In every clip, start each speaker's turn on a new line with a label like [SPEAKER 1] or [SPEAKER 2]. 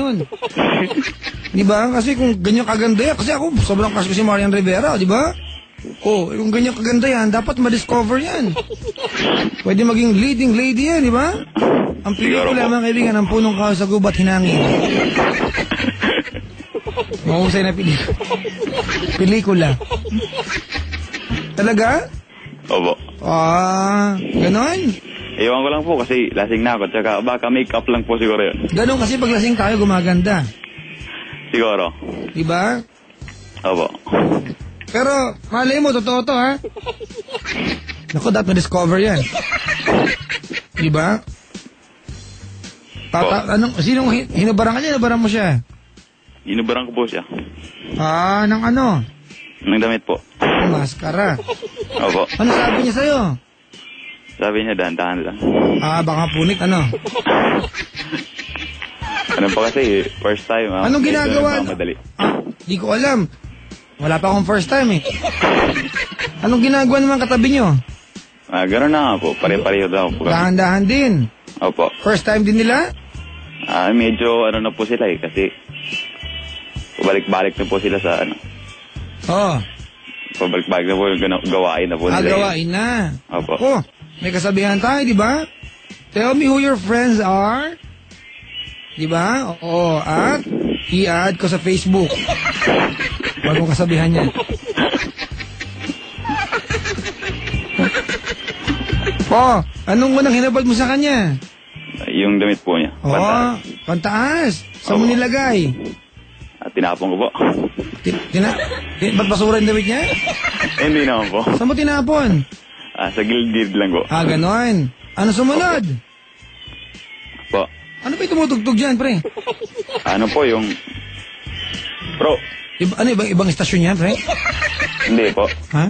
[SPEAKER 1] yun. Di ba? Kasi kung ganyan kaganda yan, kasi ako sobrang crush ko si Marian Rivera, di ba? Oh, kung ganyan kaganda yan, dapat ma-discover yan. Pwede maging leading lady yan, di ba? Ang pelikula, mga kaibigan, ang punong kahoy sa gubat hinangin. Mahusay na pelikula. Talaga?
[SPEAKER 2] Opo.
[SPEAKER 1] Ganon?
[SPEAKER 2] Iwan ko lang po kasi lasing na ako. Tsaka baka make-up lang po siguro yun.
[SPEAKER 1] Ganon kasi pag lasing tayo gumaganda.
[SPEAKER 2] Siguro.
[SPEAKER 1] Diba?
[SPEAKER 2] Opo.
[SPEAKER 1] Pero, malay mo, totoo to, ha? Naku, dapat na-discover yan. Diba? Sinong hinubarang ka niya? Hinubarang mo siya?
[SPEAKER 2] Hinubarang ko po siya.
[SPEAKER 1] Ng ano?
[SPEAKER 2] Ng damit po.
[SPEAKER 1] Maskara.
[SPEAKER 2] Opo.
[SPEAKER 1] Ano sabi niya sa'yo?
[SPEAKER 2] Sabi niya, dahan-dahan lang.
[SPEAKER 1] Baka punit, ano?
[SPEAKER 2] Ano pa kasi, first time.
[SPEAKER 1] Anong ginagawa? Di ko alam. Wala pa akong first time, eh. Anong ginagawa naman katabi nyo?
[SPEAKER 2] Gano'n na nga po. Pare-pareho daw po.
[SPEAKER 1] Dahan-dahan din.
[SPEAKER 2] Opo.
[SPEAKER 1] First time din nila?
[SPEAKER 2] Medyo ano na po sila eh. Kasi, pabalik-balik na po sila sa ano. Pabalik-balik na po yung gawain na po nila.
[SPEAKER 1] Gawain na.
[SPEAKER 2] Opo.
[SPEAKER 1] May kasabihan tayo, di ba? Tell me who your friends are. Di ba? Oo, at i-add ko sa Facebook. Bagong kasabihan niya. Anong unang hinabad mo sa kanya?
[SPEAKER 2] Yung damit po niya.
[SPEAKER 1] Pantaas. Saan mo nilagay?
[SPEAKER 2] Tinapon ko po.
[SPEAKER 1] Ba't basura yung damit niya?
[SPEAKER 2] Hindi naman po.
[SPEAKER 1] Saan mo tinapon?
[SPEAKER 2] Sa gilid lang po.
[SPEAKER 1] Ganon. Ano sumunod?
[SPEAKER 2] Po.
[SPEAKER 1] Ano ba yung tumutugtog dyan, pre?
[SPEAKER 2] Ano po yung... Bro.
[SPEAKER 1] Ibang istasyon yan, pre?
[SPEAKER 2] Hindi po.
[SPEAKER 1] Ha?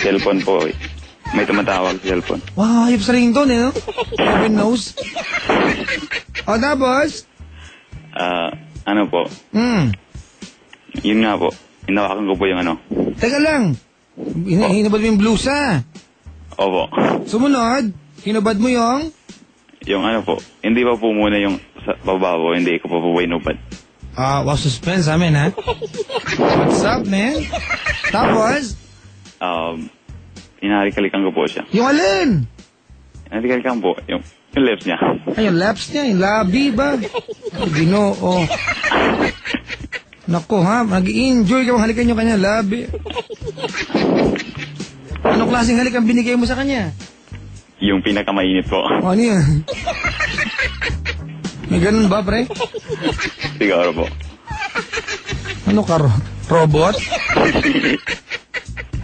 [SPEAKER 2] Cellphone po. May tumatawag sa cellphone.
[SPEAKER 1] Wow, hayop sa ringtone, eh, no? Heaven knows. Tapos?
[SPEAKER 2] Ano po? Yun nga po. Hinawakan ko po yung ano.
[SPEAKER 1] Teka lang. Hinabad mo yung blusa.
[SPEAKER 2] Opo.
[SPEAKER 1] Sumunod, hinabad mo yung?
[SPEAKER 2] Yung ano po. Hindi pa po muna yung sa baba po. Hindi ko pa po hinubad.
[SPEAKER 1] Wow, suspense amin, ha? What's up, man? Tapos?
[SPEAKER 2] Hinahalik-halikan ko po siya.
[SPEAKER 1] Yung alin?
[SPEAKER 2] Hinahalik-halikan po. Yung lips niya.
[SPEAKER 1] Yung lips niya, yung labi ba? Ginoo. Naku, ha? Nag-i-enjoy ka bang halikan yung kanya labi? Anong klaseng halik ang binigay mo sa kanya?
[SPEAKER 2] Yung pinakamainit po.
[SPEAKER 1] Ano yan? May ganun ba, pre?
[SPEAKER 2] Siguro po.
[SPEAKER 1] Ano ka, robot?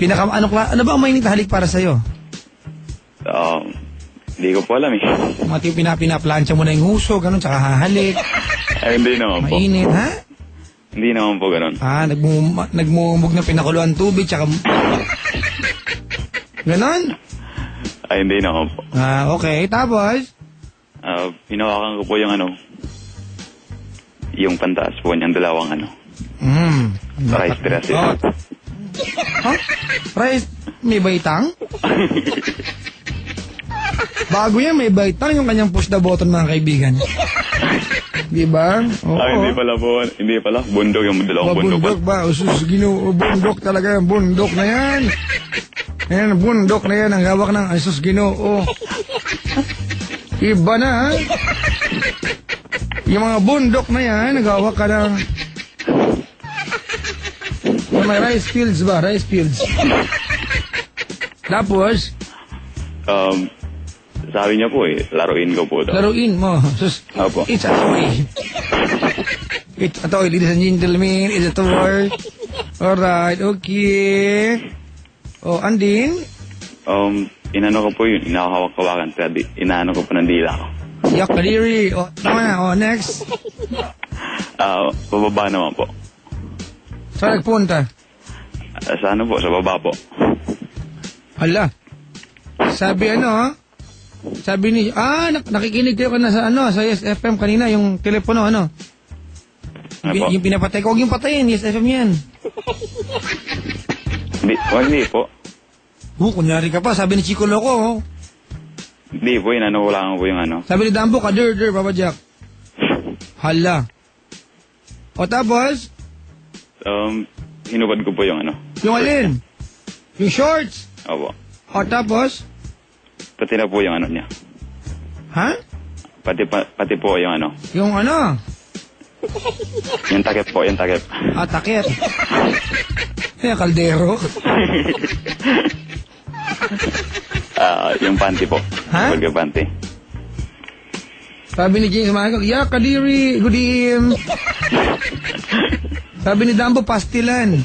[SPEAKER 1] Ano ba ang mainit na halik para sa'yo?
[SPEAKER 2] Hindi ko po alam eh.
[SPEAKER 1] Mati yung pinaplansya mo na yung huso, ganun, tsaka hahalik.
[SPEAKER 2] Hindi naman po.
[SPEAKER 1] Mainit, ha?
[SPEAKER 2] Hindi naman po ganun.
[SPEAKER 1] Nagmumug na pinakuluan tubig, tsaka... Ganon?
[SPEAKER 2] Hindi naman po.
[SPEAKER 1] Okay. Tapos?
[SPEAKER 2] Hinawakan ko po yung ano, yung pantaas po niyang dalawang ano. Rice dress yun.
[SPEAKER 1] Rice? May baitang? Bago yan, may baitang yung kanyang push the button, mga kaibigan. Diba?
[SPEAKER 2] Hindi pala po. Hindi pala. Bundok yung dalawang bundok.
[SPEAKER 1] Bundok ba? Bundok talaga yung bundok na yan. Ayan, bundok na yan. Ang hawak ng Asus Ginoo. Iba na, ha? Yung mga bundok na yan, naghawak ka ng... May rice fields ba? Rice fields. Tapos?
[SPEAKER 2] Sabi niya po eh, laruin ko po daw.
[SPEAKER 1] Laruin mo?
[SPEAKER 2] Opo.
[SPEAKER 1] It's a toy. It's a toy, ladies and gentlemen. It's a toy. Alright, okay. Andin?
[SPEAKER 2] Inano ko po yun, inahawak-hawakan. Inaano ko po ng dila ko.
[SPEAKER 1] Yak, kadiri. Tama na. Next.
[SPEAKER 2] Pababa naman po.
[SPEAKER 1] Saan nagpunta?
[SPEAKER 2] Sa ano po, sa baba po.
[SPEAKER 1] Hala. Sabi ni, nakikinig kayo na sa sa Yes FM kanina, yung telepono, yung pinapatay ko. Huwag yung patayin, Yes FM yan.
[SPEAKER 2] Hindi po.
[SPEAKER 1] Kunyari ka pa, sabi ni Chico Loco,
[SPEAKER 2] Hindi po, inano ko lang po yung ano.
[SPEAKER 1] Sabi ni Dambo, kadir, Papa Jack. Hala. O tapos?
[SPEAKER 2] Hinubad ko po yung ano.
[SPEAKER 1] Yung alin? Yung shorts?
[SPEAKER 2] Opo.
[SPEAKER 1] O tapos?
[SPEAKER 2] Pati na po yung ano niya.
[SPEAKER 1] Ha?
[SPEAKER 2] Pati po yung ano.
[SPEAKER 1] Yung ano?
[SPEAKER 2] Yung takip po, yung takip.
[SPEAKER 1] Ah, takip. Yung kaldero.
[SPEAKER 2] Yung panty po.
[SPEAKER 1] Ha?
[SPEAKER 2] Burger panty.
[SPEAKER 1] Sabi ni James Michael, yeah, Kadiri, gudim. Sabi ni Dambo, pastilan.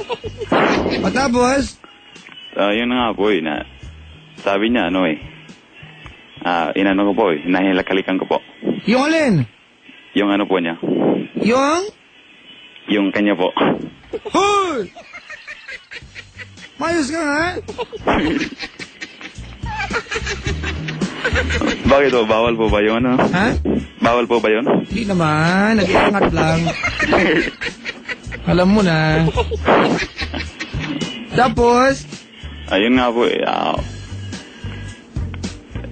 [SPEAKER 1] O tapos?
[SPEAKER 2] Yun na nga po na sabi niya ano inano ko po hinahilakalikan ko po.
[SPEAKER 1] Yung alin?
[SPEAKER 2] Yung ano po niya. Yung kanya po.
[SPEAKER 1] Hoy! Mayos ka nga?
[SPEAKER 2] Bakit po? Bawal po ba yun? Ano?
[SPEAKER 1] Ha?
[SPEAKER 2] Bawal po ba yun?
[SPEAKER 1] Hindi naman, nag-iangat lang. Alam mo na. Tapos?
[SPEAKER 2] Ayun nga po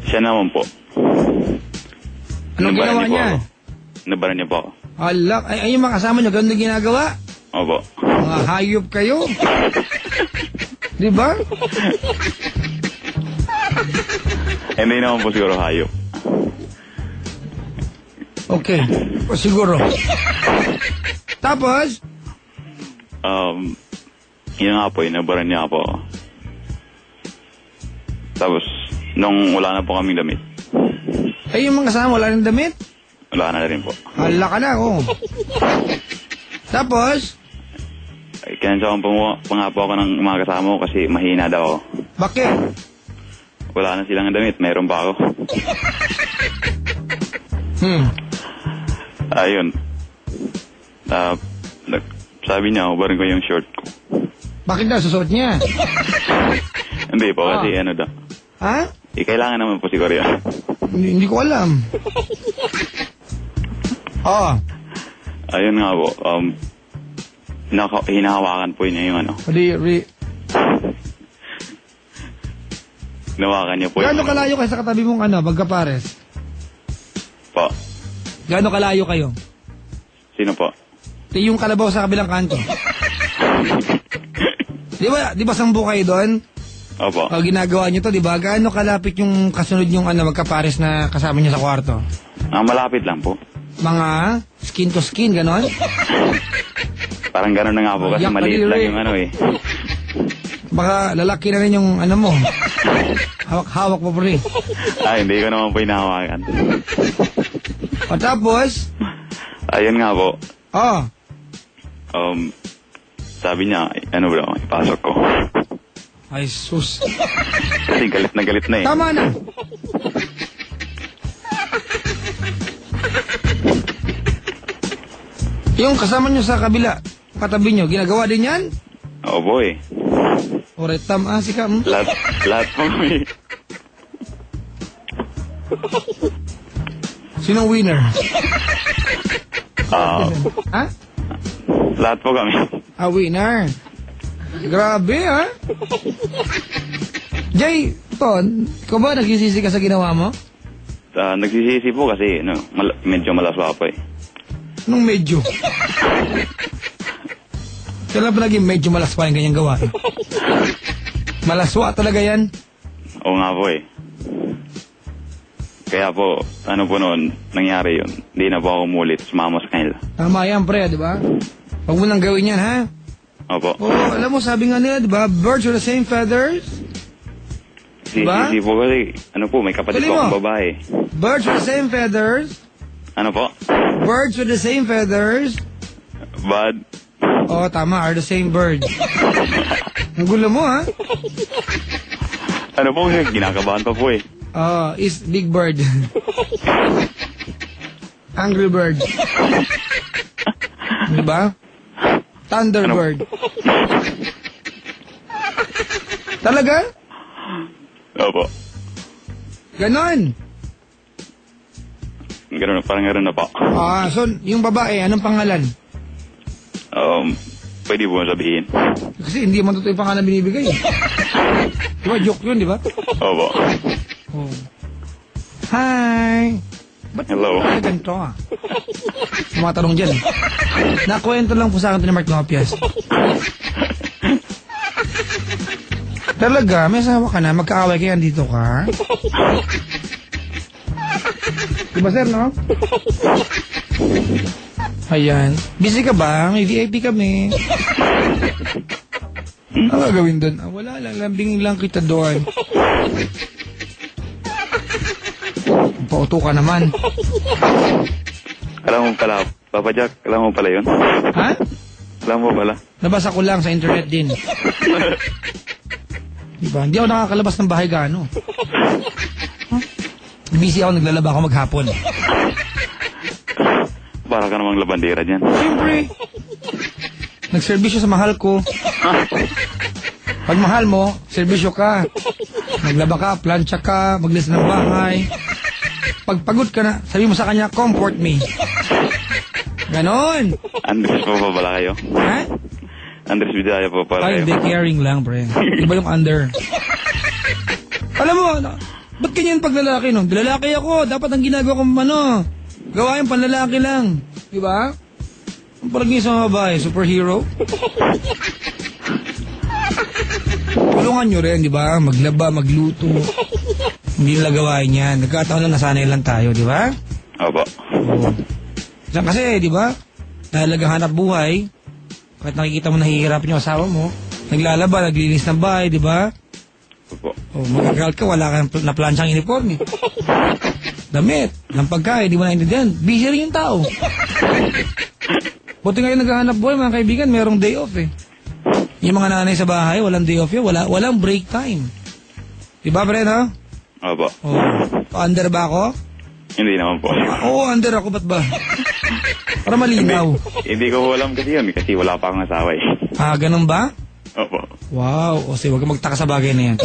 [SPEAKER 2] siya naman po.
[SPEAKER 1] Anong ginawa niya?
[SPEAKER 2] Nabaran niya po ako.
[SPEAKER 1] Alak, ay yung mga kasama niyo, ganun ginagawa?
[SPEAKER 2] Opo.
[SPEAKER 1] Mga hayop kayo. Di ba?
[SPEAKER 2] Hindi naman po siguro hayop.
[SPEAKER 1] Okay, o siguro. Tapos?
[SPEAKER 2] Yun nga po, nabaran niya po. Tapos, nung wala na po kaming damit.
[SPEAKER 1] Ay, yung mga kasama, wala ng damit?
[SPEAKER 2] Wala na rin po.
[SPEAKER 1] Hala ka na, oh. Tapos?
[SPEAKER 2] Kinansakan pa nga po ako ng mga kasama ko kasi mahina daw ako.
[SPEAKER 1] Bakit?
[SPEAKER 2] Wala na silang damit, meron pa ako. Ayun. Sabi niya, ubarin ko yung short ko.
[SPEAKER 1] Bakit daw? Susuot niya?
[SPEAKER 2] Hindi po, kasi ano daw.
[SPEAKER 1] Ha?
[SPEAKER 2] Kailangan naman po siguro yan.
[SPEAKER 1] Hindi ko alam.
[SPEAKER 2] Ayun nga po. Hinahawakan po niya yung ano. Nawakan niya po
[SPEAKER 1] Gaano
[SPEAKER 2] yung
[SPEAKER 1] kalayo kayo sa katabi mong magkapares?
[SPEAKER 2] Po.
[SPEAKER 1] Gaano kalayo kayo?
[SPEAKER 2] Sino po?
[SPEAKER 1] Yung kalabaw sa kabilang kanto. Di ba sambu kayo doon?
[SPEAKER 2] Opo.
[SPEAKER 1] Ginagawa niyo to, di ba? Gaano kalapit yung kasunod yung magkapares na kasama niyo sa kwarto?
[SPEAKER 2] Malapit lang po.
[SPEAKER 1] Mga skin to skin, ganon?
[SPEAKER 2] Parang ganon na nga po kasi maliit lang yung
[SPEAKER 1] Baka lalaki na rin yung mo. Hawak-hawak po pre.
[SPEAKER 2] Hindi ko naman po hinahawakan.
[SPEAKER 1] O tapos?
[SPEAKER 2] Ayun nga po. Sabi niya, bro, ipasok ko.
[SPEAKER 1] Ay, sus.
[SPEAKER 2] Kasi galit na eh.
[SPEAKER 1] Tama na. Yung kasama nyo sa kabila, katabi nyo, ginagawa din yan?
[SPEAKER 2] Oo, boy.
[SPEAKER 1] Oretam, sika.
[SPEAKER 2] Lahat po kami.
[SPEAKER 1] Sinong winner? Ha?
[SPEAKER 2] Lahat po kami.
[SPEAKER 1] Winner. Grabe, ha? Jay, Ton, ikaw ba nagsisisi ka sa ginawa mo?
[SPEAKER 2] Nagsisisi po kasi medyo malaswa po eh.
[SPEAKER 1] Anong medyo? Kailan ba naging medyo malaswa yung ganyang gawa? Malaswa talaga yan?
[SPEAKER 2] Oo nga po eh. Kaya po, noon, nangyari yun. Hindi na po ako umulit, sumama sa kanila.
[SPEAKER 1] Tama yan, pre, di ba? Huwag mo nang gawin yan, ha?
[SPEAKER 2] Opo.
[SPEAKER 1] Alam mo, sabi nga nila, di ba? Birds with the same feathers? Diba?
[SPEAKER 2] Sisi po kasi, may kapatid po akong babae.
[SPEAKER 1] Birds with the same feathers?
[SPEAKER 2] Ano po?
[SPEAKER 1] Birds with the same feathers?
[SPEAKER 2] But...
[SPEAKER 1] Tama, are the same bird. Ang gulo mo, ha?
[SPEAKER 2] Ano po, ginakabahan pa po eh.
[SPEAKER 1] Is big bird. Angry bird. Diba? Thunderbird. Talaga?
[SPEAKER 2] Opo.
[SPEAKER 1] Ganon.
[SPEAKER 2] Ganon, parang ganon na po.
[SPEAKER 1] So, yung babae, anong pangalan?
[SPEAKER 2] Pwede po sabihin.
[SPEAKER 1] Kasi hindi man totoo yung pangalan binibigay. Diba, joke yun, diba?
[SPEAKER 2] Opo.
[SPEAKER 1] Hi! Ba't
[SPEAKER 2] Hello.
[SPEAKER 1] Ba't ganito Tumatanong dyan. Nakwento lang po sa akin ito ni Mark Nopias. Talaga, may asawa ka na, magkaaway kaya dito ka? Diba sir, no? Ayan. Busy ka ba? May VIP kami. Ano gagawin doon? Wala lang, lambing lang kita doon. Pauto ka naman.
[SPEAKER 2] Alam mo pala, Papa Jack, alam mo pala yun?
[SPEAKER 1] Ha?
[SPEAKER 2] Alam mo pala.
[SPEAKER 1] Nabasa ko lang sa internet din. Diba? Hindi ako nakakalabas ng bahay gaano. Huh? Busy ako, naglalaba ako maghapon.
[SPEAKER 2] Para ka namang labandera dyan.
[SPEAKER 1] Siyempre. Nagserbisyo sa mahal ko. Pag mahal mo, serbisyo ka. Naglaba ka, plancha ka, maglinis ng bahay. Pag pagod ka na, sabi mo sa kanya, comfort me. Ganon.
[SPEAKER 2] Andres po pa pala kayo?
[SPEAKER 1] Ha?
[SPEAKER 2] Andres Vidaya po pala
[SPEAKER 1] Ay,
[SPEAKER 2] kayo?
[SPEAKER 1] hindi, caring lang, pre. Iba yung under. Alam mo, ba't ganyan pag lalaki, no? Lalaki ako, dapat ang ginagawa kong, gawain panlalaki lang. Diba? Ang palagi sa mga babae, superhero. Tulungan nyo rin, diba? Maglaba, magluto. Hindi nila gawain yan. Nagkataon lang nasanay lang tayo, diba?
[SPEAKER 2] Opo.
[SPEAKER 1] Oo. Kasi, diba? Talagang hanap buhay. Kahit nakikita mo nahihirapan yung asawa mo, naglalaba, naglinis ng bahay, diba?
[SPEAKER 2] Opo.
[SPEAKER 1] Magkakal ka, wala kang na-planchang uniforme. Damit, ng pagkain, di mo naintindihan. Busy rin yung tao. Buti ngayon naghahanap buhay, mga kaibigan, merong day off eh. Yung mga nanay sa bahay, walang day off yun, walang break time. Diba, pre, no?
[SPEAKER 2] Opo.
[SPEAKER 1] Oh. Under ba ako?
[SPEAKER 2] Hindi naman po.
[SPEAKER 1] Oo, under ako, ba't ba? Para malinaw.
[SPEAKER 2] Hindi ko alam kasi yun, kasi wala pa akong asawa eh.
[SPEAKER 1] Ah, ganun ba?
[SPEAKER 2] Opo.
[SPEAKER 1] Wow, o sige, huwag ka magtaka sa bagay na yan.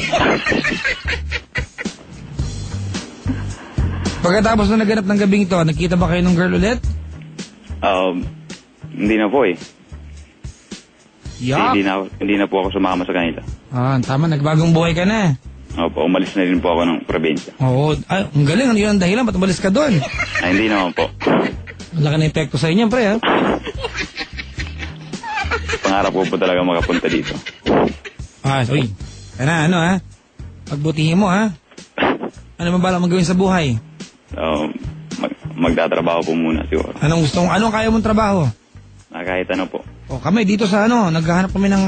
[SPEAKER 1] Pagkatapos na naganap ng gabing ito, nagkita ba kayo ng girl ulit?
[SPEAKER 2] Hindi na po eh.
[SPEAKER 1] Yup.
[SPEAKER 2] Hindi na po ako sumama sa kanila.
[SPEAKER 1] Ah, tama, nagbagong buhay ka na.
[SPEAKER 2] Opo, umalis na rin po ako ng probinsya.
[SPEAKER 1] Oo, ay, ang galing, ano yun ang dahilan, ba't umalis ka doon?
[SPEAKER 2] Ay, hindi naman po.
[SPEAKER 1] Ang laki na epekto sa inyo, pre, ha?
[SPEAKER 2] Pangarap ko po talaga makapunta dito.
[SPEAKER 1] Ah, uy, ano, ha? Pagbutihin mo, ha? Ano man balak magawin sa buhay?
[SPEAKER 2] Magtatrabaho po muna siguro.
[SPEAKER 1] Anong kaya mong trabaho?
[SPEAKER 2] Kahit ano po.
[SPEAKER 1] O, kami dito sa naghahanap kami ng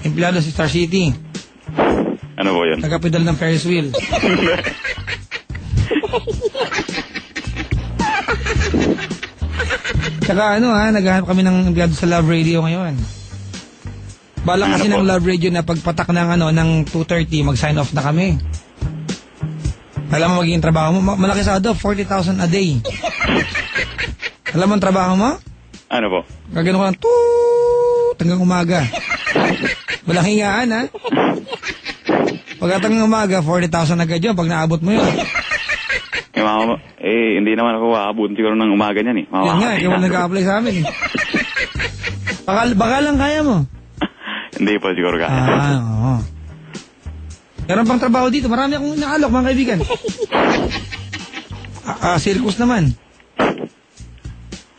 [SPEAKER 1] empleyado sa Star City.
[SPEAKER 2] Ano po yun?
[SPEAKER 1] Nagapedal ng Ferris wheel. Tsaka naghahanap kami ng empleyado sa Love Radio ngayon. Balak kasi ng Love Radio na pagpatak ng ng 2:30 mag-sign off na kami. Alam mo magiging trabaho mo? Malaki sa 40,000 a day. Alam mo ang trabaho mo?
[SPEAKER 2] Ano po?
[SPEAKER 1] Gagano ka ng toot hanggang umaga. Walang hingaan, ha? Pagkatang umaga, 40,000 agad yun pag naabot mo yun.
[SPEAKER 2] Hindi naman ako aabot siguro ng umaga niyan eh.
[SPEAKER 1] Yun nga, kaya wala nag-a-apply sa amin eh. Baka lang kaya mo.
[SPEAKER 2] Hindi po siguro kaya.
[SPEAKER 1] Oo. Meron pang trabaho dito. Marami akong inaalok, mga kaibigan. Circus naman.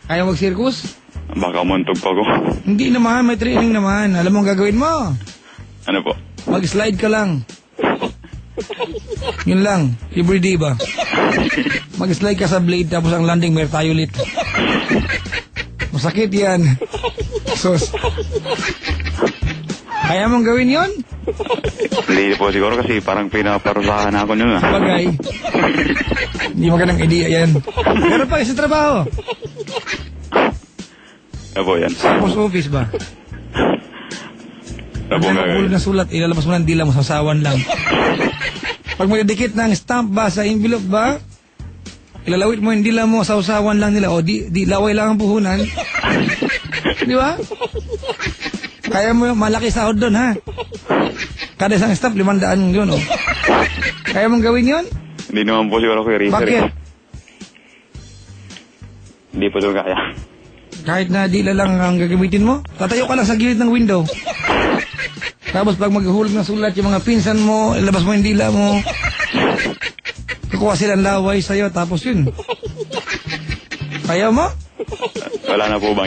[SPEAKER 1] Kaya mag-circus?
[SPEAKER 2] Baka muntog pa ko.
[SPEAKER 1] Hindi naman, may training naman. Alam mo ang gagawin mo?
[SPEAKER 2] Ano po?
[SPEAKER 1] Mag-slide ka lang. Yun lang. Libre di ba? Mag-slide ka sa blade tapos ang landing may tayo ulit. Masakit yan. Sus. Kaya mong gawin yon?
[SPEAKER 2] Hindi po siguro kasi parang pinaparusahan ako nyo na.
[SPEAKER 1] Bagay. Hindi magandang idea yan. Meron pa isang trabaho.
[SPEAKER 2] Ano po yan?
[SPEAKER 1] Sa post office ba?
[SPEAKER 2] Ano po
[SPEAKER 1] Pag
[SPEAKER 2] gagawin?
[SPEAKER 1] na sulat, ilalabas mo ng dila mo, sasawan lang. Pag magdidikit ng stamp ba sa envelope ba, ilalawit mo yung dila mo, sausawan lang nila. O di laway lang ang puhunan. Di ba? Kaya mo malaki sahod doon, ha? Kada isang stamp, 500 yun, o. Kaya mong gawin yun?
[SPEAKER 2] Hindi naman po siguro ko yung
[SPEAKER 1] Bakit?
[SPEAKER 2] Hindi po siguro kaya.
[SPEAKER 1] Kahit na dila lang ang gagamitin mo, tatayo ka lang sa gilid ng window. Tapos pag maghulog ng sulat yung mga pinsan mo, ilabas mo yung dila mo. Kukuha silang laway sa'yo, tapos yun. Kaya mo?
[SPEAKER 2] Wala na po bang